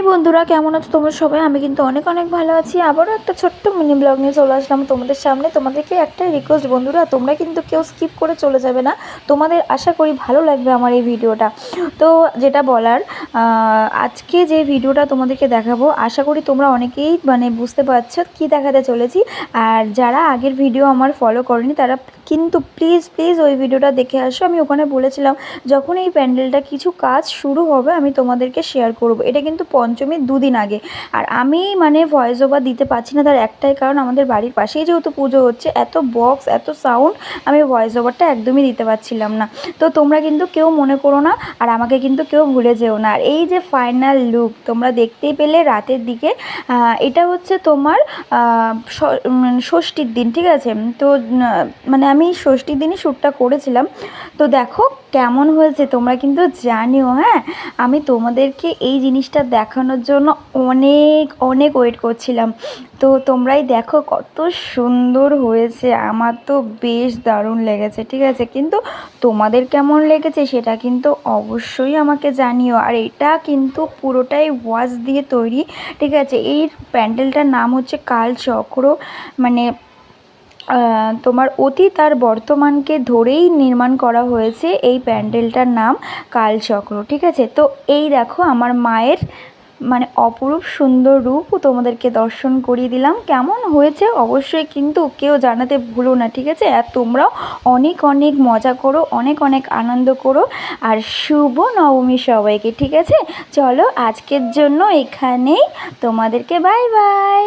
High বন্ধুরা, কেমন আছো তোমরা সবাই? আমি কিন্তু অনেক অনেক ভালো আছি। আবারও একটা ছোট্ট মিনি ব্লগ নিয়ে চলে আসলাম তোমাদের সামনে। তোমাদেরকে একটা রিকোয়েস্ট বন্ধুরা, তোমরা কিন্তু কেউ স্কিপ করে চলে যাবে না। তোমাদের আশা করি ভালো লাগবে আমার এই ভিডিওটা। তো যেটা বলার, আজকে যে ভিডিওটা তোমাদেরকে দেখাবো, আশা করি তোমরা অনেকেই বুঝতে পারছো কী দেখাতে চলেছি। আর যারা আগের ভিডিও আমার ফলো করেনি তারা কিন্তু প্লিজ প্লিজ ওই ভিডিওটা দেখে আসো। আমি ওখানে বলেছিলাম যখন এই প্যান্ডেলটা কিছু কাজ শুরু হবে আমি তোমাদেরকে শেয়ার করব। এটা কিন্তু পঞ্চমীর দুদিন আগে। আর আমি ভয়েস ওভার দিতে পারছি না, তার একটাই কারণ, আমাদের বাড়ির পাশেই যেহেতু পুজো হচ্ছে, এত বক্স এত সাউন্ড, আমি ভয়েস ওভারটা একদমই দিতে পারছিলাম না। তো তোমরা কিন্তু কেউ মনে করো না, আর আমাকে কিন্তু কেউ ভুলে যেও না। আর এই যে ফাইনাল লুক তোমরা দেখতেই পেলে রাতের দিকে, এটা হচ্ছে তোমার ষষ্ঠীর দিন, ঠিক আছে? তো আমি ষষ্ঠীর দিনই শ্যুটটা করেছিলাম। তো দেখো কেমন হয়েছে, তোমরা কিন্তু জানিও। হ্যাঁ, আমি তোমাদেরকে এই জিনিসটা দেখানোর জন্য অনেক অনেক ওয়েট করছিলাম। তো তোমরাই দেখো কত সুন্দর হয়েছে। আমার তো বেশ দারুণ লেগেছে, ঠিক আছে? কিন্তু তোমাদের কেমন লেগেছে সেটা কিন্তু অবশ্যই আমাকে জানিও। আর এটা কিন্তু পুরোটাই ওয়াশ দিয়ে তৈরি, ঠিক আছে? এই প্যান্ডেলটার নাম হচ্ছে কালচক্র। তোমার অতীত আর বর্তমানকে ধরেই নির্মাণ করা হয়েছে এই প্যান্ডেলটার নাম কালচক্র, ঠিক আছে? তো এই দেখো আমার মায়ের অপরূপ সুন্দর রূপ তোমাদেরকে দর্শন করিয়ে দিলাম। কেমন হয়েছে অবশ্যই কিন্তু কেউ জানাতে ভুলো না, ঠিক আছে? আর তোমরাও অনেক অনেক মজা করো, অনেক অনেক আনন্দ করো। আর শুভ নবমী সবাইকে, ঠিক আছে? চলো আজকের জন্য এখানেই, তোমাদেরকে বাই বাই।